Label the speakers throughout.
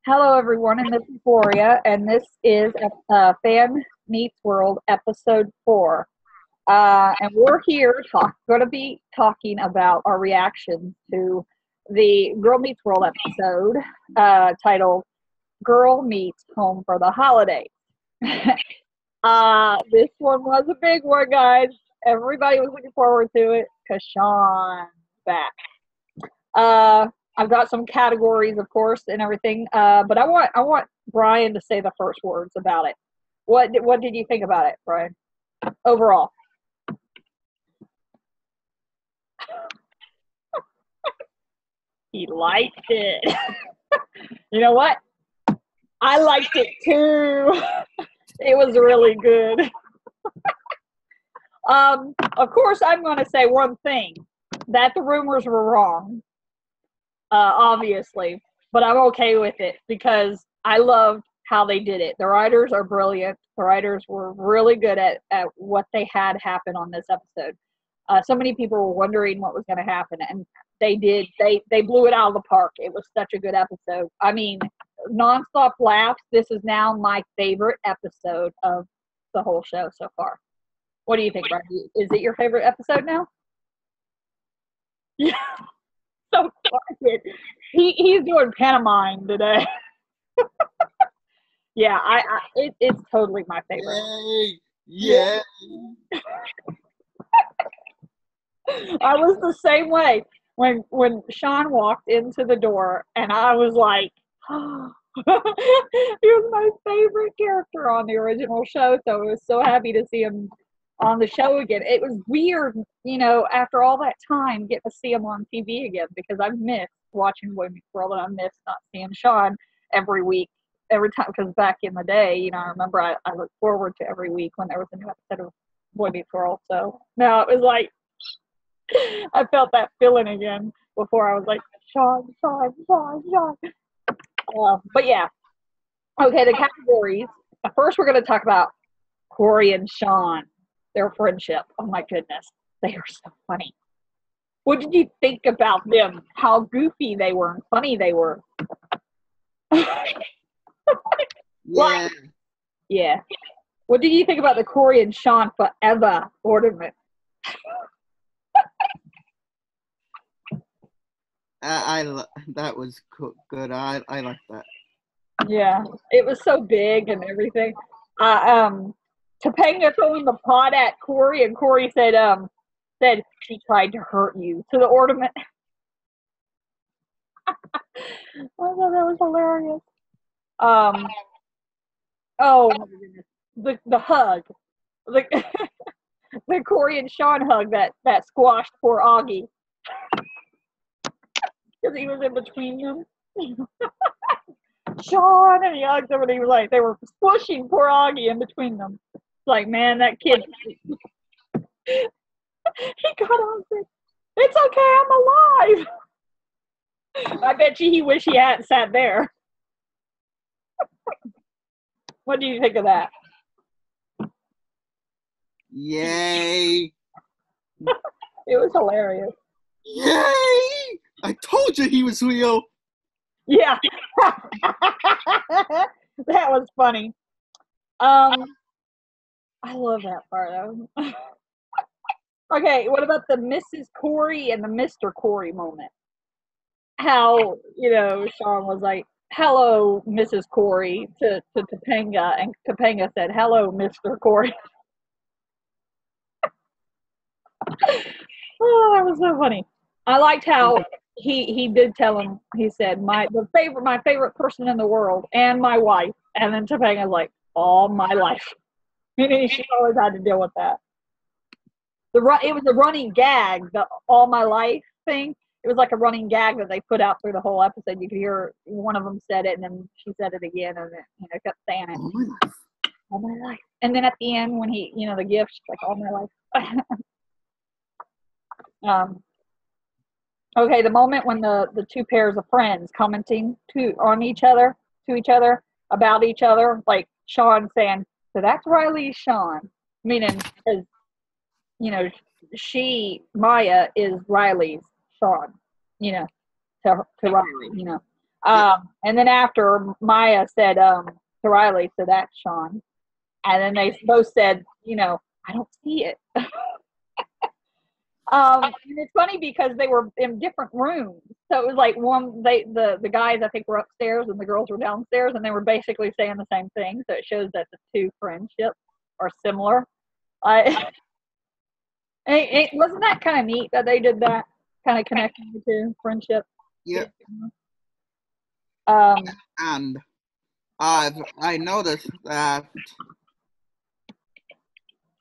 Speaker 1: Hello, everyone, and this is Gloria, and this is Fan Meets World, episode 4. And we're here going to be talking about our reactions to the Girl Meets World episode titled Girl Meets Home for the Holidays. This one was a big one, guys. Everybody was looking forward to it because Sean's back. I've got some categories, of course, and everything. But I want Brian to say the first words about it. What did you think about it, Brian? Overall. He liked it. You know what? I liked it too. It was really good. Of course, I'm going to say one thing, that the rumors were wrong. Obviously, but I'm okay with it because I loved how they did it. The writers are brilliant. The writers were really good at what they had happen on this episode. So many people were wondering what was going to happen, and they did. They blew it out of the park. It was such a good episode. I mean, nonstop laughs. This is now my favorite episode of the whole show so far. What do you think, Brian? Is it your favorite episode now? Yeah. So he's doing pantomime today. Yeah, it's totally my favorite.
Speaker 2: Yay!
Speaker 1: I was the same way when Sean walked into the door, and I was like, oh, he was my favorite character on the original show. So I was so happy to see him on the show again. It was weird, after all that time, getting to see him on TV again because I've missed watching Boy Meets World, and I missed not seeing Sean every week, every time. Because back in the day, I remember I looked forward to every week when there was a new episode of Boy Meets World. So now it was like I felt that feeling again before. I was like, Sean. But yeah, okay. The categories. First, we're going to talk about Corey and Sean. Their friendship. Oh my goodness. They are so funny. What did you think about them? How goofy they were and funny they were.
Speaker 2: Yeah.
Speaker 1: Yeah. What did you think about the Corey and Sean forever ornament?
Speaker 2: That was good. I like that.
Speaker 1: Yeah. It was so big and everything. Topanga throwing the pot at Corey, and Corey said she tried to hurt you to the ornament. I thought that was hilarious. Oh my goodness, the hug, the the Corey and Sean hug that squashed poor Augie because he was in between them. Sean, and he hugged him, and he was like, they were squishing poor Augie in between them. Like, man, that kid, he got on it. It's okay, I'm alive. I bet you he wish he hadn't sat there. What do you think of that?
Speaker 2: Yay!
Speaker 1: It was hilarious.
Speaker 2: Yay! I told you he was real.
Speaker 1: Yeah. That was funny. I love that part though. Okay, what about the Mrs. Corey and the Mr. Corey moment? How, Sean was like, hello, Mrs. Corey, to Topanga, and Topanga said, hello, Mr. Corey. Oh, that was so funny. I liked how he did tell him, he said, my favorite person in the world, and my wife. And then Topanga's like, all my life. She always had to deal with that. It was a running gag, the all my life thing. It was like a running gag that they put out through the whole episode. You could hear one of them said it, and then she said it again, and it kept saying it.
Speaker 2: All my life.
Speaker 1: All my life. And then at the end, when he, the gift, she's like, all my life. Okay, the moment when the two pairs of friends commenting to each other, about each other, like Sean saying, so that's Riley's Sean, meaning, because, Maya is Riley's Sean, to Riley, And then after Maya said to Riley, so that's Sean. And then they both said, I don't see it. And it's funny because they were in different rooms. So it was like the guys I think were upstairs and the girls were downstairs, and they were basically saying the same thing. So it shows that the two friendships are similar. Wasn't that kind of neat that they did that, kind of connecting the two friendship?
Speaker 2: Yeah.
Speaker 1: Um,
Speaker 2: And I noticed that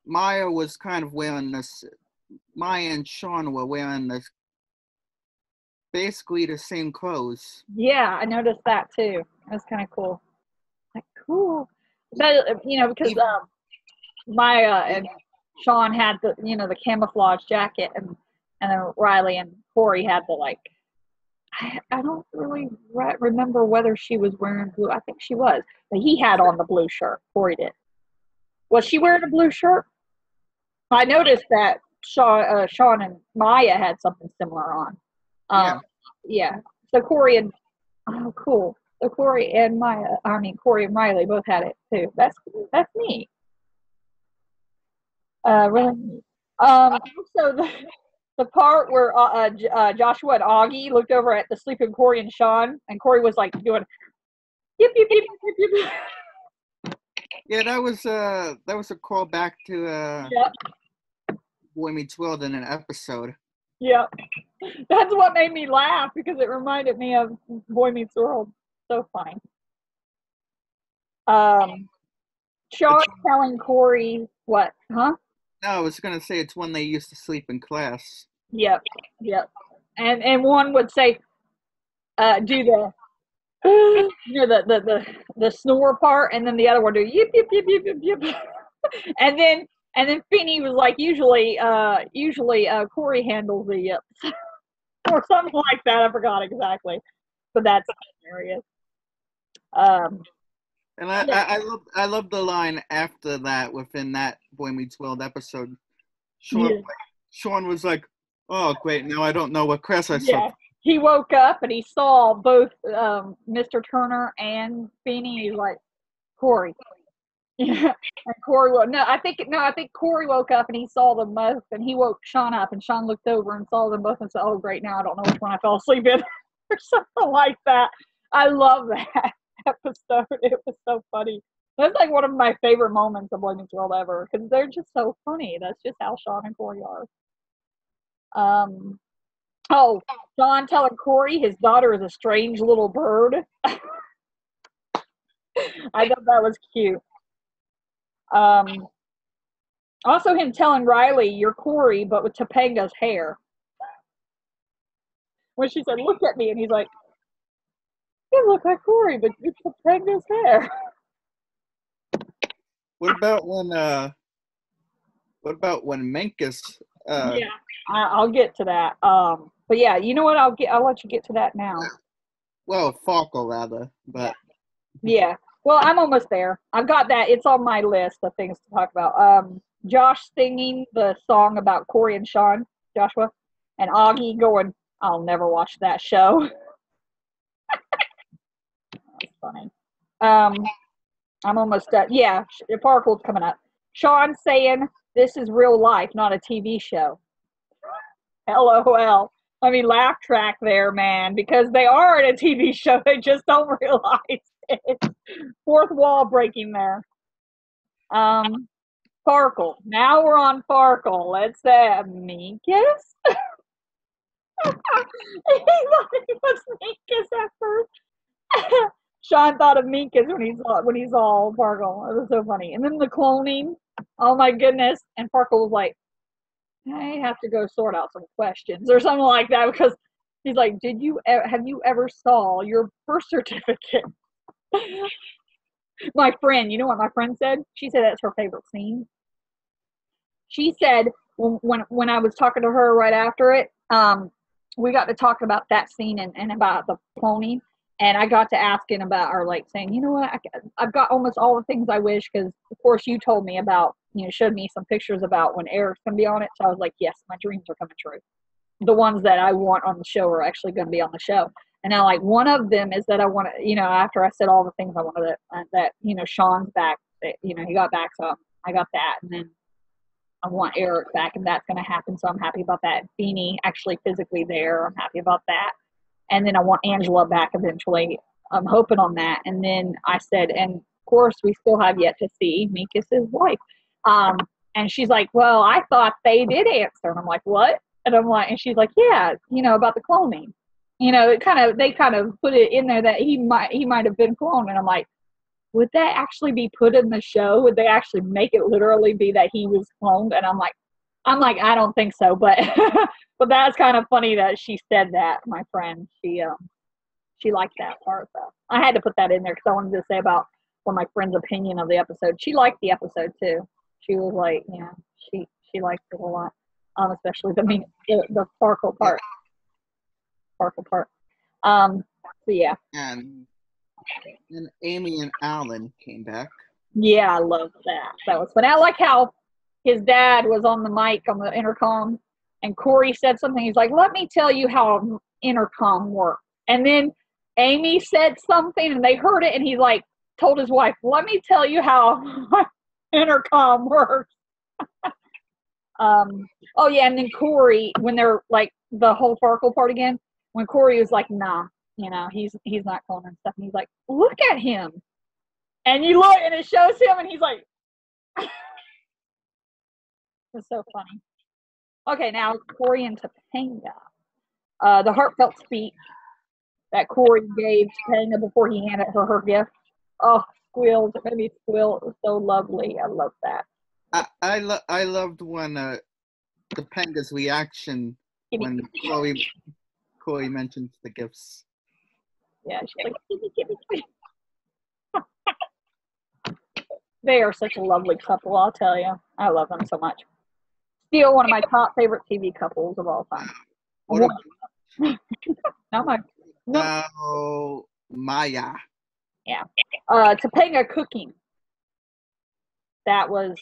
Speaker 2: Maya was kind of wearing this. Maya and Sean were wearing this, basically the same clothes.
Speaker 1: Yeah, I noticed that too. That's kind of cool. Like, cool. But, because Maya and Sean had the camouflage jacket, and then Riley and Corey had the I don't really remember whether she was wearing blue. I think she was, but he had on the blue shirt. Corey did. Was she wearing a blue shirt? I noticed that Sean and Maya had something similar on. Yeah. So Corey and cool. So Corey and Corey and Riley both had it too. That's neat. Really neat. Also the part where Joshua and Augie looked over at the sleeping Corey and Sean, and Corey was like doing yip yip yip yip yip.
Speaker 2: Yeah, that was a call back to Boy Meets World in an episode.
Speaker 1: Yeah, that's what made me laugh because it reminded me of Boy Meets World. So funny. Sean telling Corey what? Huh?
Speaker 2: No, I was gonna say it's when they used to sleep in class.
Speaker 1: Yep. And one would say, do the the snore part, and then the other one do yip yip yip yip yip yip. and then Finny was like, usually Corey handles the yips or something like that. I forgot exactly, but that's hilarious.
Speaker 2: And I love the line after that within that Boy Meets World episode. Sean was like, "Oh, great! Now I don't know what class I saw."
Speaker 1: Yeah, he woke up and he saw both Mr. Turner and Finny. He's like, Corey. Yeah, and Corey I think Corey woke up and he saw them both, and he woke Sean up, and Sean looked over and saw them both and said, "Oh, great! Now I don't know which one I fell asleep in," or something like that. I love that episode. It was so funny. That's like one of my favorite moments of Boy Meets World ever because they're just so funny. That's just how Sean and Corey are. Sean telling Corey his daughter is a strange little bird. I thought that was cute. Also him telling Riley, "You're Corey, but with Topanga's hair." When she said, "Look at me," and he's like, "You look like Corey, but it's Topanga's hair."
Speaker 2: What about when Minkus?
Speaker 1: Yeah, I'll get to that. But yeah, you know what? I'll let you get to that now.
Speaker 2: Well, Farkle rather, but
Speaker 1: yeah. Well, I'm almost there. I've got that. It's on my list of things to talk about. Josh singing the song about Corey and Sean, Joshua, and Augie going, "I'll never watch that show." That's funny. I'm almost done. Yeah, Farkle's coming up. Sean saying, "This is real life, not a TV show." LOL. I mean, laugh track there, man, because they are in a TV show. They just don't realize it. Fourth wall breaking there. Farkle. Now we're on Farkle. Let's say Minkus. He thought it was Minkus at first. Sean thought of Minkus when he saw Farkle. It was so funny. And then the cloning. Oh my goodness. And Farkle was like, "I have to go sort out some questions," or something like that, because he's like, have you ever saw your birth certificate? My friend, you know what my friend said? She said that's her favorite scene. She said when I was talking to her right after it, we got to talk about that scene and about the cloning. And I got to asking about, or like saying, you know what, I've got almost all the things I wish, because of course you told me about, showed me some pictures about when Eric's going to be on it. So I was like, yes, my dreams are coming true. The ones that I want on the show are actually going to be on the show. And now, like, one of them is that I want to, after I said all the things I wanted, that Sean's back, that, he got back, so I got that. And then I want Eric back, and that's going to happen, so I'm happy about that. Beanie actually physically there, I'm happy about that. And then I want Angela back eventually. I'm hoping on that. And then I said, and of course, we still have yet to see Meekis's wife. And she's like, well, I thought they did answer. And I'm like, what? And I'm like, and she's like, yeah, about the cloning. They kind of put it in there that he might have been cloned. And I'm like, would that actually be put in the show? Would they actually make it literally be that he was cloned? And I'm like, I don't think so, but but that's kind of funny that she said that. My friend, she liked that part, though. I had to put that in there because I wanted to say about my friend's opinion of the episode. She liked the episode too. She was like, yeah, she liked it a lot, especially the Sparkle part. So yeah.
Speaker 2: And Amy and Alan came back.
Speaker 1: Yeah, I love that. That was fun. I like how his dad was on the mic on the intercom, and Corey said something. He's like, let me tell you how intercom works. And then Amy said something, and they heard it, and he like told his wife, let me tell you how intercom works. Oh yeah, and then Corey, when they're like the whole Farkle part again, when Corey was like, nah, he's not calling and stuff, and he's like, look at him. And you look, and it shows him, and he's like, it's so funny. Okay, now Corey and Topanga. The heartfelt speech that Corey gave Topanga before he handed her gift. Oh, squeals. It made me squeal. It was so lovely. I love that.
Speaker 2: I loved when Topanga's reaction when Corey mentions the gifts.
Speaker 1: Yeah, she's like, give me. They are such a lovely couple, I'll tell you. I love them so much. Still one of my top favorite TV couples of all time.
Speaker 2: No, Maya.
Speaker 1: Yeah. Topanga cooking. That was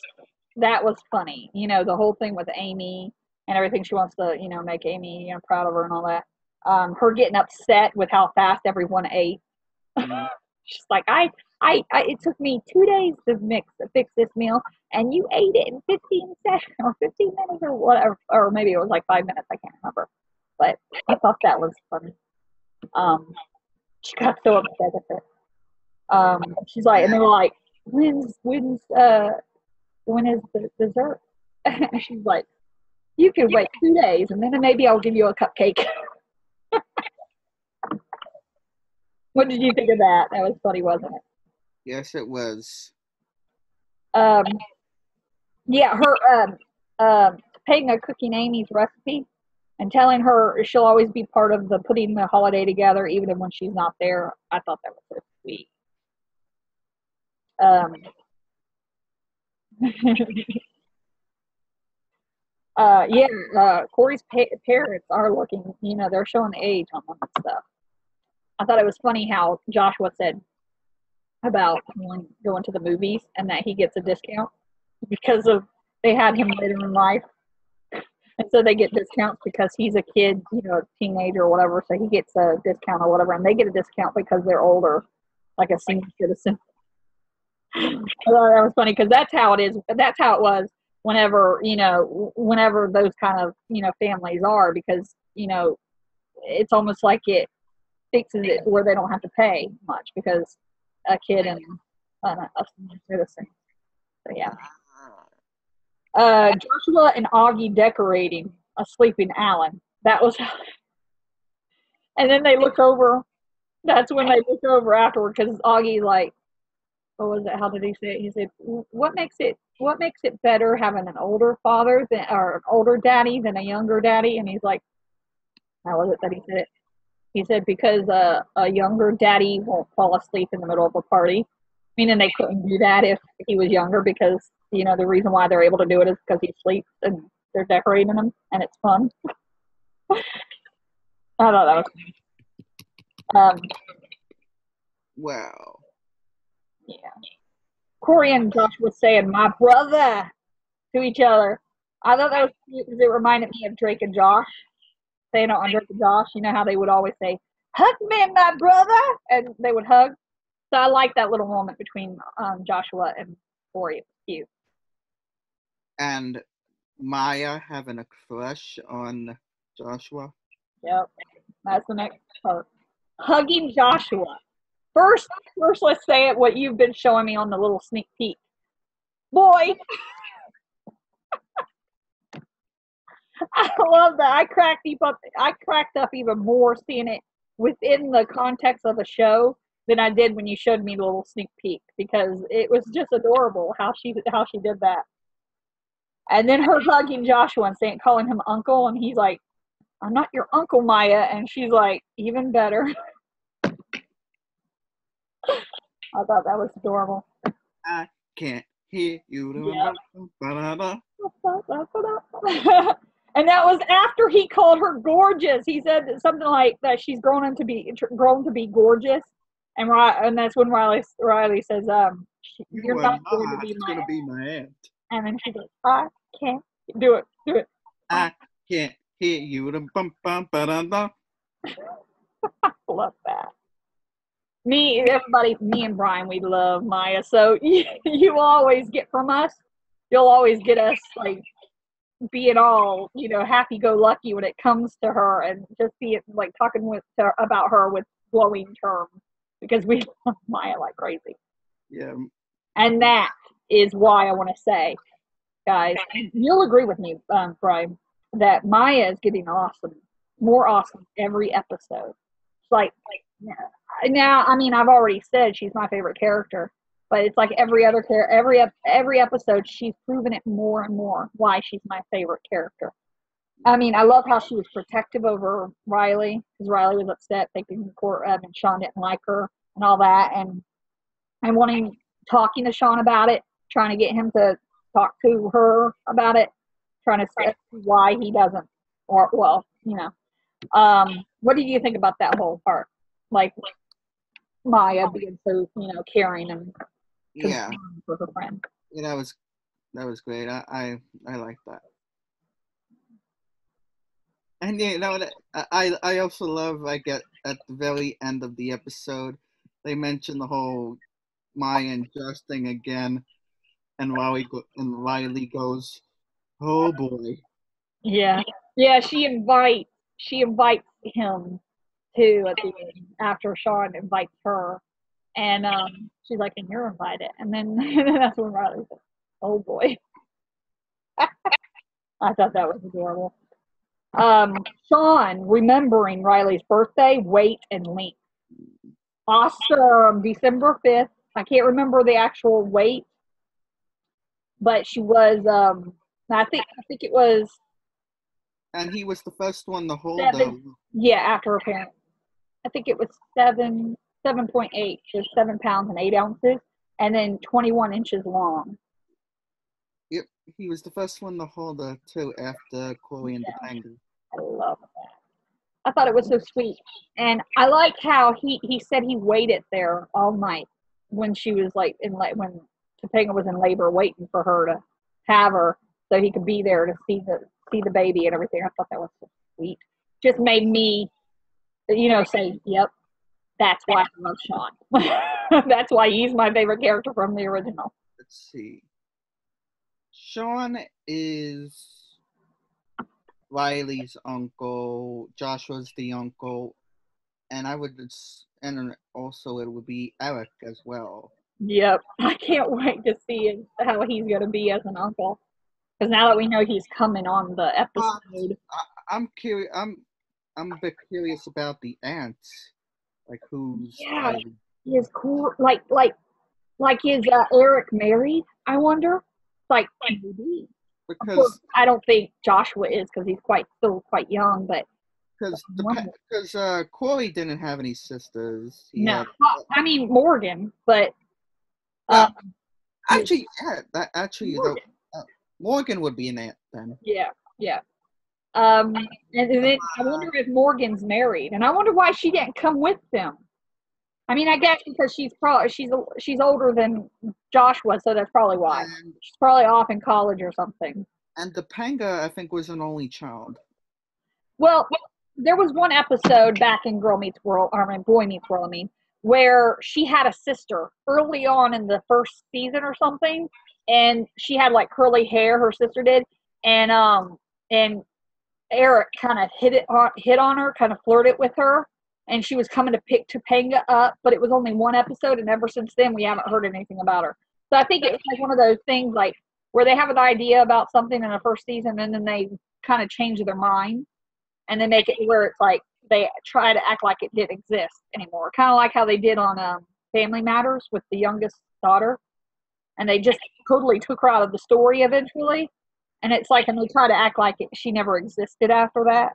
Speaker 1: funny. The whole thing with Amy and everything. She wants to, make Amy, proud of her and all that. Her getting upset with how fast everyone ate. Mm-hmm. She's like, it took me 2 days to fix this meal, and you ate it in 15 seconds or 15 minutes or whatever, or maybe it was like 5 minutes. I can't remember, but I thought that was funny. She got so upset with it. She's like, and they were like, when is the dessert? And she's like, you can wait 2 days, and then maybe I'll give you a cupcake. What did you think of that? That was funny, wasn't it?
Speaker 2: Yes, it was.
Speaker 1: Yeah, her Topanga cooking Amy's recipe and telling her she'll always be part of the putting the holiday together, even when she's not there. I thought that was so sweet. Corey's parents are looking, they're showing the age on them and stuff. I thought it was funny how Joshua said about going to the movies and that he gets a discount because they had him later in life. And so they get discounts because he's a kid, a teenager or whatever. So he gets a discount or whatever. And they get a discount because they're older, like a senior citizen. I thought that was funny because that's how it is. That's how it was whenever those kind of, families are, because, it's almost like it fixes it where they don't have to pay much because a kid and a senior citizen. So yeah. Joshua and Augie decorating a sleeping Alan. That was, and then they look over. That's when they look over afterward because Augie like, what was it? How did he say it? He said, "What makes it better having an older father or an older daddy than a younger daddy?" And he's like, how was it that he said it? He said, because a younger daddy won't fall asleep in the middle of a party, meaning they couldn't do that if he was younger because, the reason why they're able to do it is because he sleeps and they're decorating him and it's fun. I thought that was funny.
Speaker 2: Wow.
Speaker 1: Yeah. Corey and Josh was saying, my brother, to each other. I thought that was cute because it reminded me of Drake and Josh. Saying it on Drake and Josh, how they would always say, hug me, my brother, and they would hug. So I like that little moment between Joshua and Gloria. It was cute.
Speaker 2: And Maya having a crush on Joshua.
Speaker 1: Yep, that's the next part. Hugging Joshua. First, let's say it. What you've been showing me on the little sneak peek, boy. I love that. I cracked up even more seeing it within the context of the show than I did when you showed me the little sneak peek because it was just adorable how she did that. And then her hugging Joshua and calling him uncle, and he's like, "I'm not your uncle, Maya," and she's like, "Even better." I thought that was adorable.
Speaker 2: I can't hear you.
Speaker 1: Yeah. And that was after he called her gorgeous. He said something like that she's grown to be gorgeous, and that's when Riley says, "You're not going to be
Speaker 2: my aunt."
Speaker 1: And then she's like, "I can't do it.
Speaker 2: I can't hear you."
Speaker 1: I love that. Me and Brian, we love Maya. So you always get from us. You'll always get us like being all happy-go-lucky when it comes to her, and just being like talking about her with glowing terms because we love Maya like crazy.
Speaker 2: Yeah.
Speaker 1: And that is why I want to say, guys, you'll agree with me, Brian, that Maya is getting more awesome every episode. It's like now, I mean, I've already said she's my favorite character, but it's like every episode, she's proven it more and more why she's my favorite character. I mean, I love how she was protective over Riley because Riley was upset thinking and Sean didn't like her and all that, and talking to Sean about it, trying to get him to talk to her about it, trying to see why he doesn't, or what did you think about that whole part? Like Maya being so caring and for her friend.
Speaker 2: Yeah, that was great. I like that. And I also love like at the very end of the episode, they mention the whole Maya and Josh thing again, and Riley goes, "Oh boy."
Speaker 1: Yeah, she invites him to at the end after Sean invites her, and she's like, "And you're invited," and then that's when Riley says, "Oh boy." I thought that was adorable. Sean remembering Riley's birthday, weight, and length. Awesome. December 5th. I can't remember the actual weight, but she was I think it was.
Speaker 2: And he was the first one to hold
Speaker 1: 7. Yeah, after her parents. I think it was 7.8. She was 7 pounds and 8 ounces, and then 21 inches long.
Speaker 2: Yep, he was the first one to hold her too after Chloe and Topanga.
Speaker 1: I love that. I thought it was so sweet, and I like how he said he waited there all night when she was like when Topanga was in labor, waiting for her to have her, so he could be there to see the baby and everything. I thought that was so sweet. Just made me, say, "Yep, that's why I love Sean. That's why he's my favorite character from the original."
Speaker 2: Let's see. Sean is Riley's uncle. Joshua's the uncle, and and also it would be Eric as well.
Speaker 1: Yep, I can't wait to see how he's going to be as an uncle. Because now that we know he's coming on the episode,
Speaker 2: I'm curious. I'm a bit curious about the aunts, like who's.
Speaker 1: Yeah, is cool. Like is Eric married? I wonder. Like maybe. Because of course, I don't think Joshua is because he's still quite young, but.
Speaker 2: Because Corey didn't have any sisters.
Speaker 1: No, I mean Morgan, but.
Speaker 2: Actually, Morgan. Morgan would be an aunt then.
Speaker 1: Yeah. And then I wonder if Morgan's married, and I wonder why she didn't come with them. I mean, I guess because she's older than Joshua, so that's probably why. She's probably off in college or something.
Speaker 2: And Topanga, I think, was an only child.
Speaker 1: Well, there was one episode back in Girl Meets World, I mean Boy Meets World, I mean, where she had a sister early on in the first season or something, and she had like curly hair. Her sister did, and Eric kind of hit on her, kind of flirted with her, and she was coming to pick Topanga up, but it was only one episode, and ever since then we haven't heard anything about her. So I think it was like one of those things like where they have an idea about something in the first season, and then they kind of change their mind and they make it where it's like they try to act like it didn't exist anymore. Kind of like how they did on Family Matters with the youngest daughter, and they just totally took her out of the story eventually. And it's like, and they try to act like she never existed after that.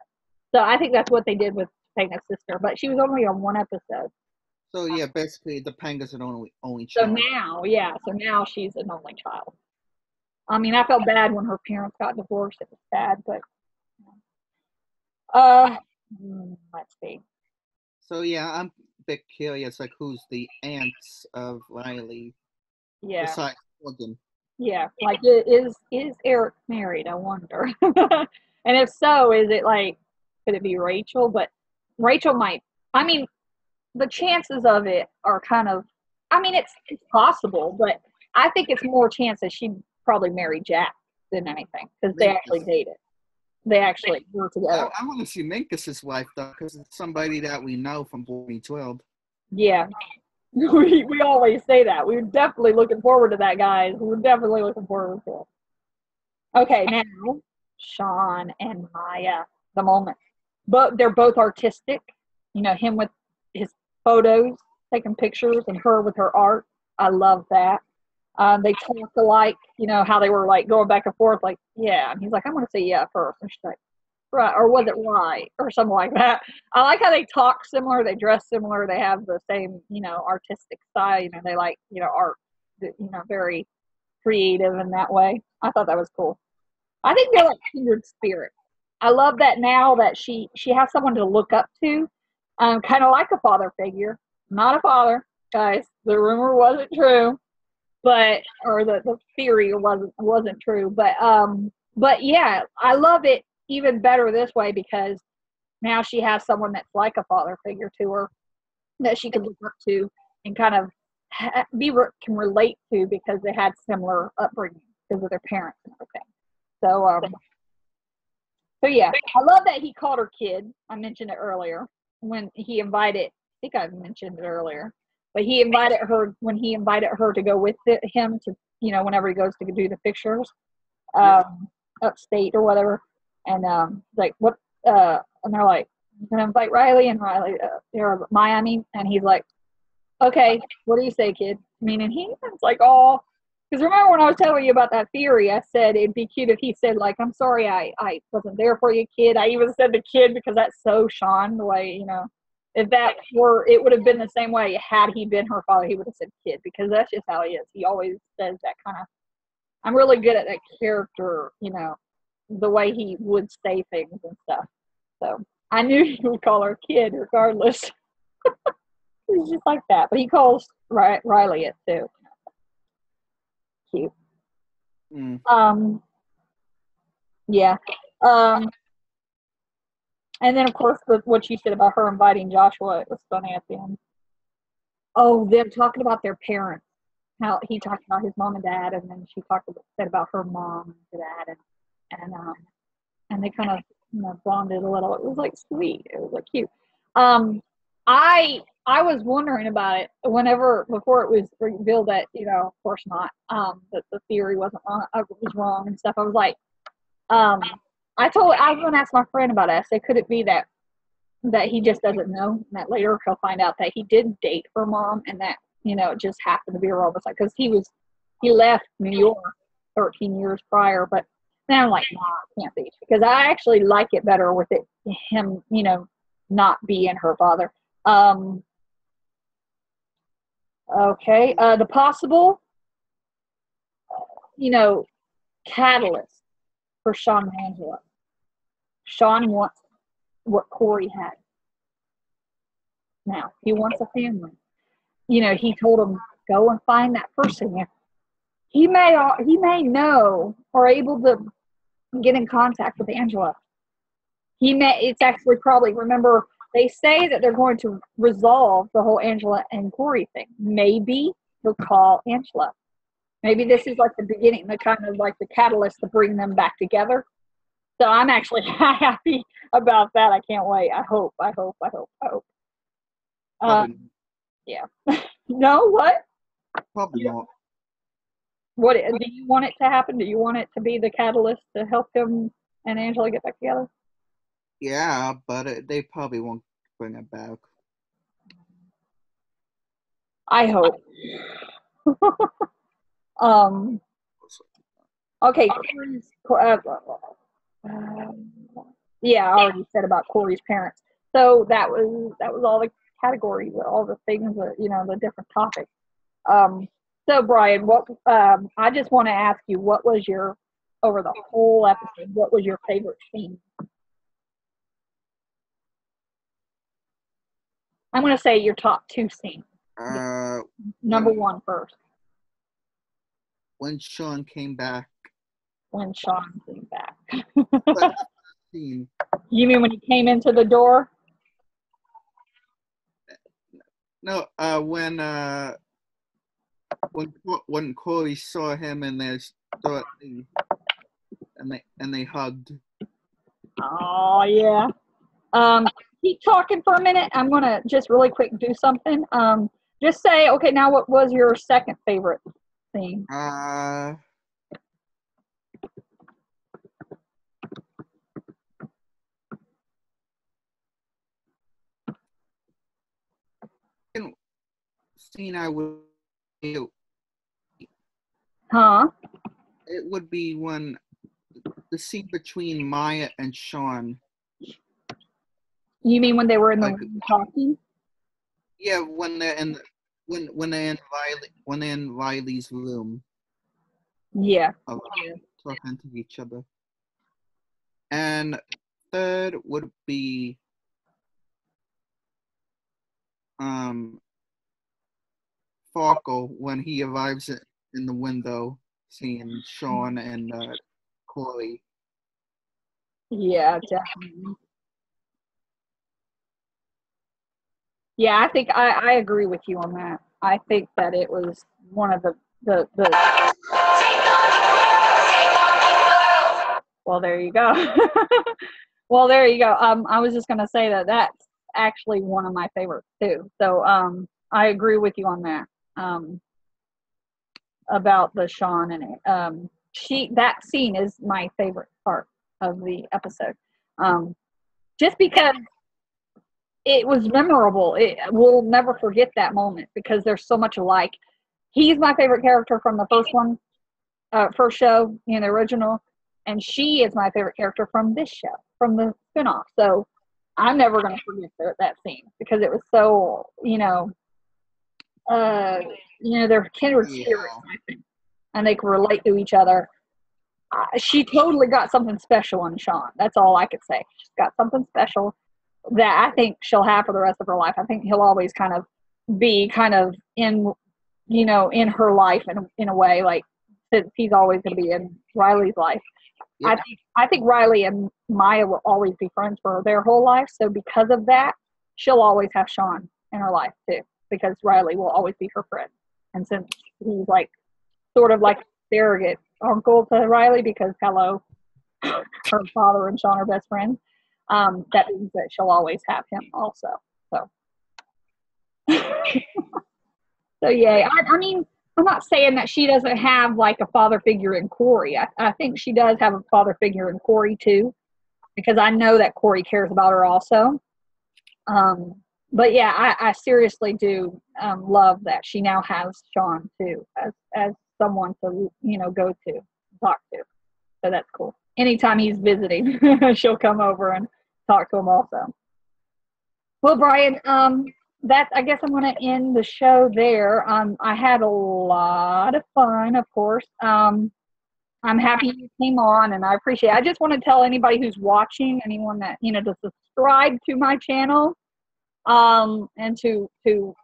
Speaker 1: So I think that's what they did with Topanga's sister, but she was only on one episode.
Speaker 2: So yeah, basically the Panga's an only
Speaker 1: So
Speaker 2: child.
Speaker 1: now, yeah, so now she's an only child. I mean, I felt bad when her parents got divorced. It was sad, but uh, let's see.
Speaker 2: So yeah, I'm a bit curious, like who's the aunts of Riley
Speaker 1: Yeah,
Speaker 2: besides Morgan?
Speaker 1: yeah. Like, is Eric married? I wonder. And if so, is it like could it be Rachel? But Rachel might. I mean, the chances of it are kind of. I mean, it's possible, but I think it's more chance that she'd probably marry Jack than anything because they actually
Speaker 2: Minkus.
Speaker 1: dated. They actually were together.
Speaker 2: I want to see Minkus's wife though, because it's somebody that we know from Boy Meets World.
Speaker 1: Yeah, we always say that. We're definitely looking forward to that, guys. We're definitely looking forward to it. Okay, now Sean and Maya, the moment. But they're both artistic. You know, him with his photos, taking pictures, and her with her art. I love that. They talk alike, you know, how they were like going back and forth, like, yeah. And he's like, I'm going to say yeah first. And she's like, right. Or was it right? Or something like that. I like how they talk similar, they dress similar, they have the same, you know, artistic style. You know, they like, you know, art, you know, very creative in that way. I thought that was cool. I think they're like kindred spirits. I love that now that she has someone to look up to, kind of like a father figure. Not a father, guys. The rumor wasn't true, but or the theory wasn't true, but yeah, I love it even better this way because now she has someone that's like a father figure to her that she can look up to and kind of can relate to because they had similar upbringing because of their parents and everything. So yeah, I love that he called her kid. I mentioned it earlier when he invited. I think I mentioned it earlier, but he invited her when he invited her to go with him to, you know, whenever he goes to do the pictures,
Speaker 2: Yeah.
Speaker 1: upstate or whatever. And like what? And they're like, "I'm gonna invite Riley," and Riley, or Miami, and he's like, okay, what do you say, kid? Meaning he was like, oh, because remember when I was telling you about that theory, I said it'd be cute if he said, like, I'm sorry I wasn't there for you, kid. I even said the kid because that's so Sean, the way, you know, if that were, it would have been the same way had he been her father, he would have said kid because that's just how he is. He always says that kind of, I'm really good at that character, you know, the way he would say things and stuff. So I knew he would call her kid regardless. He's just like that. But he calls Riley it too. Cute.
Speaker 2: Mm.
Speaker 1: Yeah. Um, and then of course what you said about her inviting Joshua, it was funny at the end. Oh, them talking about their parents. How he talked about his mom and dad, and then she said about her mom and dad, and they kind of, you know, bonded a little. It was like sweet. It was like cute. Um, I was wondering about it whenever before it was revealed that, you know, of course not, that the theory wasn't wrong, was wrong and stuff. I was like, um, I was going to ask my friend about it. I said, could it be that he just doesn't know, and that later he'll find out that he did date her mom, and that, you know, it just happened to be a robot because he left New York 13 years prior, but then I'm like, nah, it can't be because I actually like it better with him, you know, not being her father. Okay, the possible, you know, catalyst for Sean and Angela. Sean wants what Corey had. Now he wants a family. You know, he told him go and find that person. He may know or able to get in contact with Angela. It's actually probably, remember, they say that they're going to resolve the whole Angela and Corey thing. Maybe he'll call Angela. Maybe this is like the beginning, the kind of like the catalyst to bring them back together. So I'm actually happy about that. I can't wait. I hope.
Speaker 2: Probably,
Speaker 1: Yeah. No, what?
Speaker 2: probably not.
Speaker 1: What do you want it to happen? Do you want it to be the catalyst to help him and Angela get back together?
Speaker 2: Yeah, but they probably won't bring it back.
Speaker 1: I hope. um. Okay. Yeah, I already said about Corey's parents. So that was all the categories, all the things that the different topics. Um. So Brian, what? I just want to ask you, what was your over the whole episode? What was your favorite scene? I'm going to say your top two scenes. Number one first.
Speaker 2: When Sean came back.
Speaker 1: When Sean came back.
Speaker 2: Scene.
Speaker 1: You mean when he came into the door?
Speaker 2: No, when Corey saw him and they hugged.
Speaker 1: Oh yeah. Keep talking for a minute. I'm gonna just really quick do something. Just say, okay, now what was your second favorite scene?
Speaker 2: Scene I would.
Speaker 1: Huh?
Speaker 2: It would be when the scene between Maya and Sean.
Speaker 1: You mean when they were in the room talking?
Speaker 2: Yeah, when they're in Riley's room.
Speaker 1: Yeah.
Speaker 2: Talking to each other. And third would be Farkle when he arrives in the window, seeing Sean and Corey.
Speaker 1: Yeah, definitely. Yeah, I think I agree with you on that. I think that it was one of the Well, there you go. Well, there you go. I was just gonna say that that's actually one of my favorites too. So I agree with you on that. About the Sean and it. That scene is my favorite part of the episode. Just because it was memorable. We'll never forget that moment because there's so much alike. He's my favorite character from the first show in the original, and she is my favorite character from this show, from the spinoff. So I'm never going to forget that scene because it was so, they're kindred spirits, I think, and they can relate to each other. She totally got something special in Sean. That's all I could say. She's got something special that I think she'll have for the rest of her life. I think he'll always kind of be in, in her life in a way, like since he's always going to be in Riley's life. Yeah. I think Riley and Maya will always be friends for their whole life. So because of that, she'll always have Sean in her life too, because Riley will always be her friend. And since he's like sort of like surrogate uncle to Riley, because hello, her father and Sean are best friends. That means that she'll always have him also. So, so yay. I mean, I'm not saying that she doesn't have like a father figure in Corey. I think she does have a father figure in Corey too, because I know that Corey cares about her also. But yeah, I seriously do love that she now has Sean too as someone to go to talk to. So that's cool. Anytime he's visiting, she'll come over and talk to him also. Well, Brian, I guess I'm going to end the show there. I had a lot of fun, of course. I'm happy you came on, and I appreciate it. I just want to tell anybody who's watching, anyone that to subscribe to my channel, and to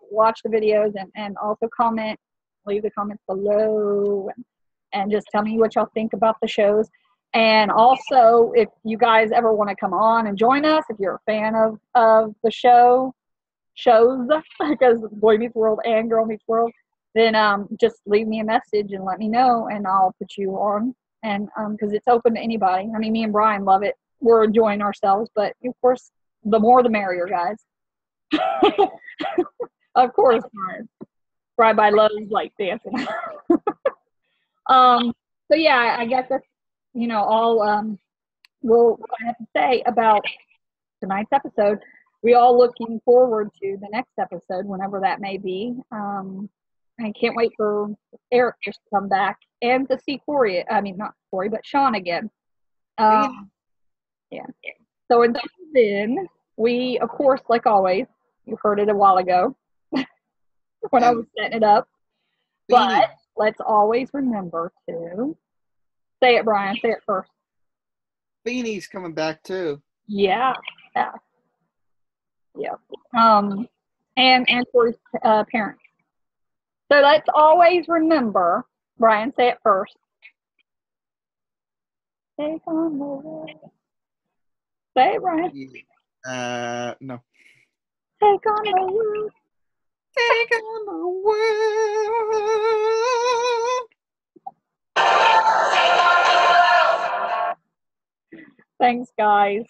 Speaker 1: watch the videos and also leave the comments below, and just tell me what y'all think about the shows. And also, if you guys ever want to come on and join us, if you're a fan of the shows, because Boy Meets World and Girl Meets World, then just leave me a message and let me know, and I'll put you on. And because it's open to anybody. I mean, me and Brian love it. We're enjoying ourselves, but of course, the more the merrier, guys. Of course, Brian. Brian by loves like dancing. um, so yeah, I guess that's all we'll have to say about tonight's episode. We all looking forward to the next episode, whenever that may be. I can't wait for Eric just to come back and to see Corey. I mean, not Corey, but Sean again. Yeah. So until then, we, of course, like always, you heard it a while ago when I was setting it up. But let's always remember to say it, Brian. Say it first.
Speaker 2: Beanie's coming back too.
Speaker 1: Yeah. And Corey's parents. So let's always remember, Brian, say it first. Take on the world. Say it, Brian.
Speaker 2: No.
Speaker 1: Take on the world.
Speaker 2: Take on the world.
Speaker 1: Thanks, guys.